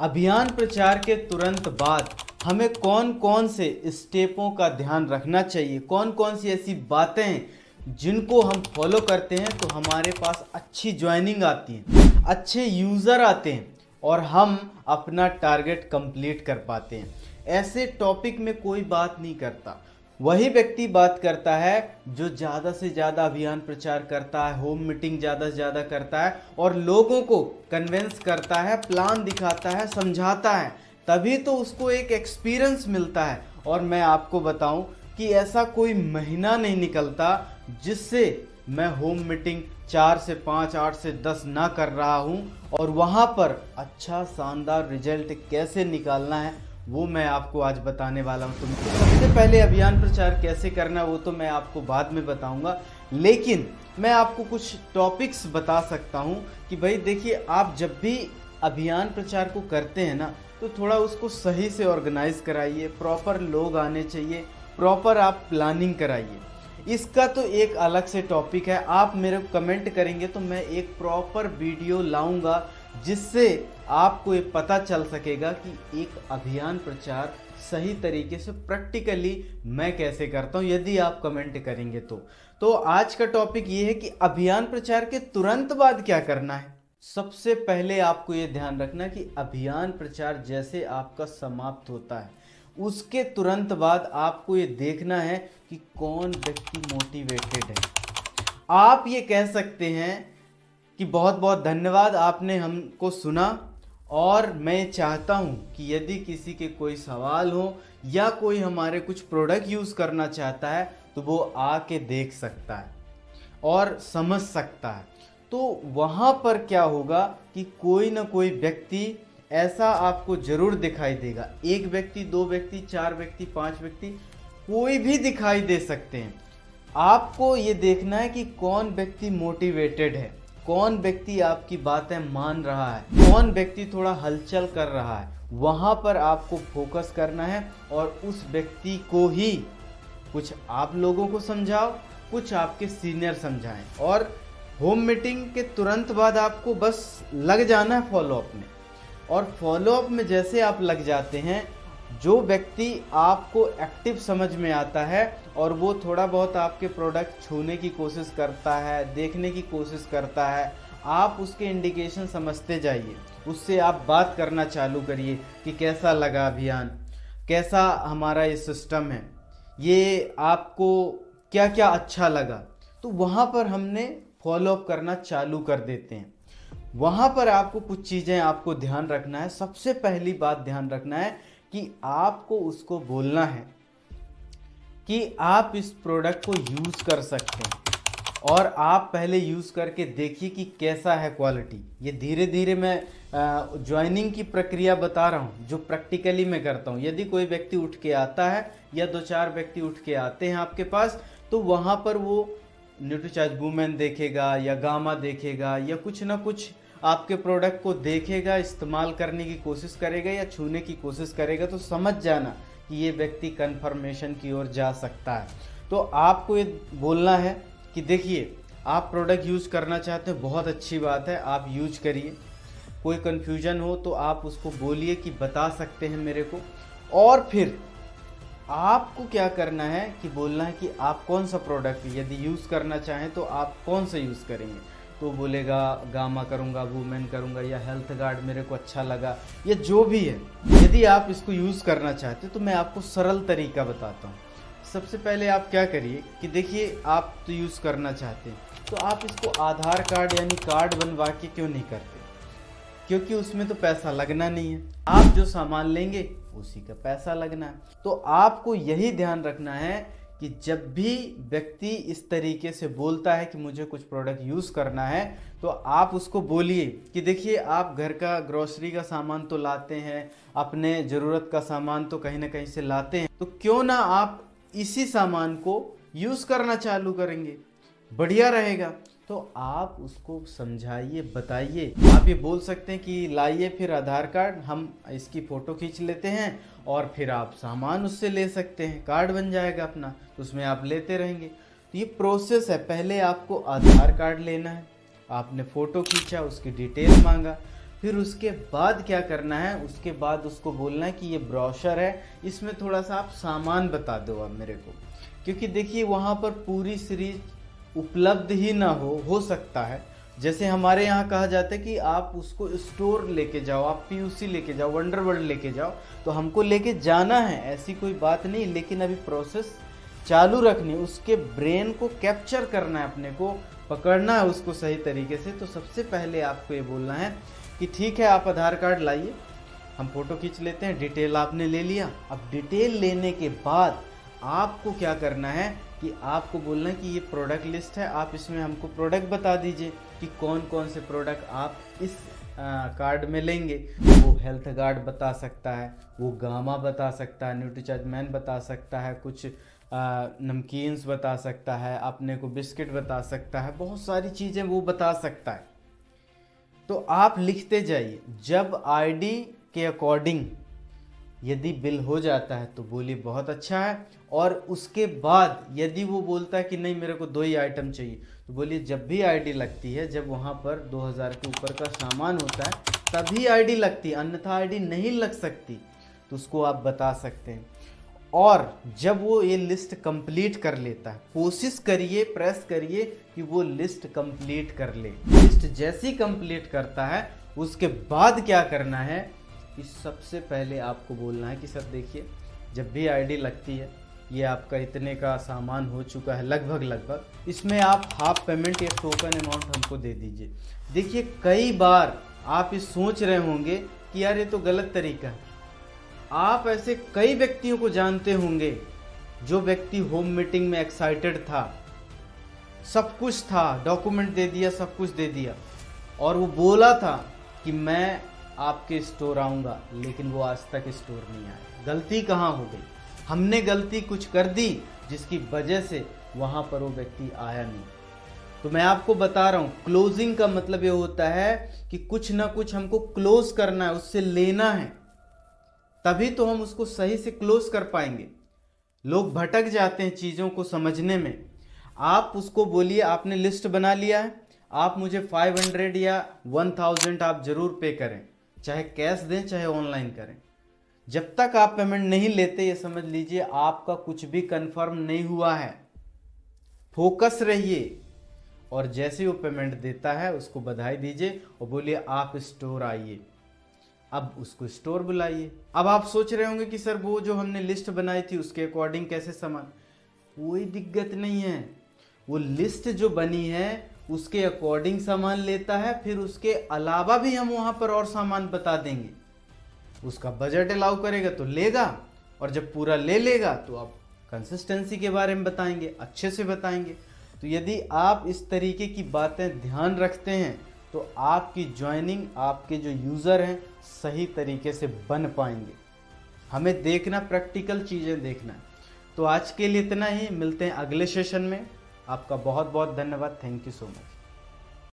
अभियान प्रचार के तुरंत बाद हमें कौन कौन से स्टेपों का ध्यान रखना चाहिए, कौन कौन सी ऐसी बातें हैं जिनको हम फॉलो करते हैं तो हमारे पास अच्छी ज्वाइनिंग आती है, अच्छे यूज़र आते हैं और हम अपना टारगेट कंप्लीट कर पाते हैं। ऐसे टॉपिक में कोई बात नहीं करता, वही व्यक्ति बात करता है जो ज़्यादा से ज़्यादा अभियान प्रचार करता है, होम मीटिंग ज़्यादा से ज़्यादा करता है और लोगों को कन्विंस करता है, प्लान दिखाता है, समझाता है, तभी तो उसको एक एक्सपीरियंस मिलता है। और मैं आपको बताऊं कि ऐसा कोई महीना नहीं निकलता जिससे मैं होम मीटिंग 4 से 5, 8 से 10 ना कर रहा हूं और वहां पर अच्छा शानदार रिजल्ट कैसे निकालना है वो मैं आपको आज बताने वाला हूं। तुमको सबसे पहले अभियान प्रचार कैसे करना वो तो मैं आपको बाद में बताऊंगा, लेकिन मैं आपको कुछ टॉपिक्स बता सकता हूं कि भाई देखिए, आप जब भी अभियान प्रचार को करते हैं ना तो थोड़ा उसको सही से ऑर्गेनाइज कराइए, प्रॉपर लोग आने चाहिए, प्रॉपर आप प्लानिंग कराइए। इसका तो एक अलग से टॉपिक है, आप मेरे को कमेंट करेंगे तो मैं एक प्रॉपर वीडियो लाऊंगा जिससे आपको ये पता चल सकेगा कि एक अभियान प्रचार सही तरीके से प्रैक्टिकली मैं कैसे करता हूँ, यदि आप कमेंट करेंगे तो आज का टॉपिक ये है कि अभियान प्रचार के तुरंत बाद क्या करना है। सबसे पहले आपको ये ध्यान रखना कि अभियान प्रचार जैसे आपका समाप्त होता है उसके तुरंत बाद आपको ये देखना है कि कौन व्यक्ति मोटिवेटेड है। आप ये कह सकते हैं कि बहुत बहुत धन्यवाद, आपने हमको सुना और मैं चाहता हूं कि यदि किसी के कोई सवाल हो या कोई हमारे कुछ प्रोडक्ट यूज़ करना चाहता है तो वो आके देख सकता है और समझ सकता है। तो वहाँ पर क्या होगा कि कोई ना कोई व्यक्ति ऐसा आपको जरूर दिखाई देगा, एक व्यक्ति, 2 व्यक्ति, 4 व्यक्ति, 5 व्यक्ति, कोई भी दिखाई दे सकते हैं। आपको ये देखना है कि कौन व्यक्ति मोटिवेटेड है, कौन व्यक्ति आपकी बातें मान रहा है, कौन व्यक्ति थोड़ा हलचल कर रहा है, वहाँ पर आपको फोकस करना है और उस व्यक्ति को ही कुछ आप लोगों को समझाओ, कुछ आपके सीनियर समझाएं और होम मीटिंग के तुरंत बाद आपको बस लग जाना है फॉलोअप में। और फॉलोअप में जैसे आप लग जाते हैं, जो व्यक्ति आपको एक्टिव समझ में आता है और वो थोड़ा बहुत आपके प्रोडक्ट छूने की कोशिश करता है, देखने की कोशिश करता है, आप उसके इंडिकेशन समझते जाइए, उससे आप बात करना चालू करिए कि कैसा लगा अभियान, कैसा हमारा ये सिस्टम है, ये आपको क्या क्या अच्छा लगा। तो वहाँ पर हमने फॉलोअप करना चालू कर देते हैं। वहाँ पर आपको कुछ चीज़ें आपको ध्यान रखना है। सबसे पहली बात ध्यान रखना है कि आपको उसको बोलना है कि आप इस प्रोडक्ट को यूज़ कर सकते हैं और आप पहले यूज़ करके देखिए कि कैसा है क्वालिटी। ये धीरे धीरे मैं ज्वाइनिंग की प्रक्रिया बता रहा हूँ जो प्रैक्टिकली मैं करता हूँ। यदि कोई व्यक्ति उठ के आता है या 2-4 व्यक्ति उठ के आते हैं आपके पास तो वहाँ पर वो न्यूट्रीचार्ज वुमेन देखेगा या गामा देखेगा या कुछ ना कुछ आपके प्रोडक्ट को देखेगा, इस्तेमाल करने की कोशिश करेगा या छूने की कोशिश करेगा, तो समझ जाना कि ये व्यक्ति कंफर्मेशन की ओर जा सकता है। तो आपको ये बोलना है कि देखिए, आप प्रोडक्ट यूज़ करना चाहते हैं, बहुत अच्छी बात है, आप यूज करिए। कोई कन्फ्यूजन हो तो आप उसको बोलिए कि बता सकते हैं मेरे को। और फिर आपको क्या करना है कि बोलना है कि आप कौन सा प्रोडक्ट यदि यूज़ करना चाहें तो आप कौन सा यूज़ करेंगे। तो बोलेगा गामा करूँगा, वुमेन करूँगा या हेल्थ गार्ड मेरे को अच्छा लगा या जो भी है। यदि आप इसको यूज़ करना चाहते तो मैं आपको सरल तरीका बताता हूँ। सबसे पहले आप क्या करिए कि देखिए, आप तो यूज़ करना चाहते हैं तो आप इसको आधार कार्ड यानी कार्ड बनवा के क्यों नहीं करते, क्योंकि उसमें तो पैसा लगना नहीं है। आप जो सामान लेंगे उसी का पैसा लगना है। तो आपको यही ध्यान रखना है कि जब भी व्यक्ति इस तरीके से बोलता है कि मुझे कुछ प्रोडक्ट यूज़ करना है तो आप उसको बोलिए कि देखिए, आप घर का ग्रोसरी का सामान तो लाते हैं, अपने ज़रूरत का सामान तो कहीं ना कहीं से लाते हैं, तो क्यों ना आप इसी सामान को यूज़ करना चालू करेंगे, बढ़िया रहेगा। तो आप उसको समझाइए, बताइए। आप ये बोल सकते हैं कि लाइए फिर आधार कार्ड, हम इसकी फ़ोटो खींच लेते हैं और फिर आप सामान उससे ले सकते हैं, कार्ड बन जाएगा अपना, तो उसमें आप लेते रहेंगे। तो ये प्रोसेस है, पहले आपको आधार कार्ड लेना है, आपने फ़ोटो खींचा, उसकी डिटेल मांगा, फिर उसके बाद क्या करना है, उसके बाद उसको बोलना है कि ये ब्रोशर है, इसमें थोड़ा सा आप सामान बता दो अब मेरे को। क्योंकि देखिए वहाँ पर पूरी सीरीज उपलब्ध ही ना हो सकता है। जैसे हमारे यहाँ कहा जाता है कि आप उसको स्टोर लेके जाओ, आप पीयूसी लेके जाओ, वंडरवर्ल्ड लेके जाओ, तो हमको लेके जाना है, ऐसी कोई बात नहीं। लेकिन अभी प्रोसेस चालू रखनी, उसके ब्रेन को कैप्चर करना है, अपने को पकड़ना है उसको सही तरीके से। तो सबसे पहले आपको ये बोलना है कि ठीक है आप आधार कार्ड लाइए, हम फोटो खींच लेते हैं। डिटेल आपने ले लिया। अब डिटेल लेने के बाद आपको क्या करना है कि आपको बोलना है कि ये प्रोडक्ट लिस्ट है, आप इसमें हमको प्रोडक्ट बता दीजिए कि कौन कौन से प्रोडक्ट आप इस कार्ड में लेंगे। वो हेल्थ गार्ड बता सकता है, वो गामा बता सकता है, न्यूट्रीचार्ज मैन बता सकता है, कुछ नमकीन्स बता सकता है, अपने को बिस्किट बता सकता है, बहुत सारी चीज़ें वो बता सकता है। तो आप लिखते जाइए। जब आईडी के अकॉर्डिंग यदि बिल हो जाता है तो बोलिए बहुत अच्छा है, और उसके बाद यदि वो बोलता है कि नहीं मेरे को 2 ही आइटम चाहिए, तो बोलिए जब भी आईडी लगती है, जब वहाँ पर 2000 के ऊपर का सामान होता है तभी आईडी लगती है, अन्यथा आईडी नहीं लग सकती। तो उसको आप बता सकते हैं। और जब वो ये लिस्ट कंप्लीट कर लेता है, कोशिश करिए, प्रेस करिए कि वो लिस्ट कंप्लीट कर ले। लिस्ट जैसी कंप्लीट करता है उसके बाद क्या करना है कि सबसे पहले आपको बोलना है कि सर देखिए जब भी आईडी लगती है, ये आपका इतने का सामान हो चुका है लगभग, इसमें आप हाफ पेमेंट या टोकन अमाउंट हमको दे दीजिए। देखिए कई बार आप ये सोच रहे होंगे कि यार ये तो गलत तरीका है। आप ऐसे कई व्यक्तियों को जानते होंगे जो व्यक्ति होम मीटिंग में एक्साइटेड था, सब कुछ था, डॉक्यूमेंट दे दिया, सब कुछ दे दिया, और वो बोला था कि मैं आपके स्टोर आऊँगा, लेकिन वो आज तक स्टोर नहीं आया। गलती कहाँ हो गई? हमने गलती कुछ कर दी जिसकी वजह से वहाँ पर वो व्यक्ति आया नहीं। तो मैं आपको बता रहा हूँ, क्लोजिंग का मतलब ये होता है कि कुछ ना कुछ हमको क्लोज करना है, उससे लेना है, तभी तो हम उसको सही से क्लोज कर पाएंगे। लोग भटक जाते हैं चीज़ों को समझने में। आप उसको बोलिए आपने लिस्ट बना लिया है, आप मुझे 500 या 1000 आप जरूर पे करें, चाहे कैश दें चाहे ऑनलाइन करें। जब तक आप पेमेंट नहीं लेते, ये समझ लीजिए आपका कुछ भी कंफर्म नहीं हुआ है। फोकस रहिए, और जैसे वो पेमेंट देता है उसको बधाई दीजिए और बोलिए आप स्टोर आइए। अब उसको स्टोर बुलाइए। अब आप सोच रहे होंगे कि सर वो जो हमने लिस्ट बनाई थी उसके अकॉर्डिंग कैसे सामान, कोई दिक्कत नहीं है। वो लिस्ट जो बनी है उसके अकॉर्डिंग सामान लेता है, फिर उसके अलावा भी हम वहाँ पर और सामान बता देंगे। उसका बजट अलाउ करेगा तो लेगा, और जब पूरा ले लेगा तो आप कंसिस्टेंसी के बारे में बताएंगे, अच्छे से बताएंगे। तो यदि आप इस तरीके की बातें ध्यान रखते हैं तो आपकी ज्वाइनिंग, आपके जो यूज़र हैं सही तरीके से बन पाएंगे। हमें देखना, प्रैक्टिकल चीज़ें देखना है। तो आज के लिए इतना ही, मिलते हैं अगले सेशन में। आपका बहुत बहुत धन्यवाद। Thank you so much.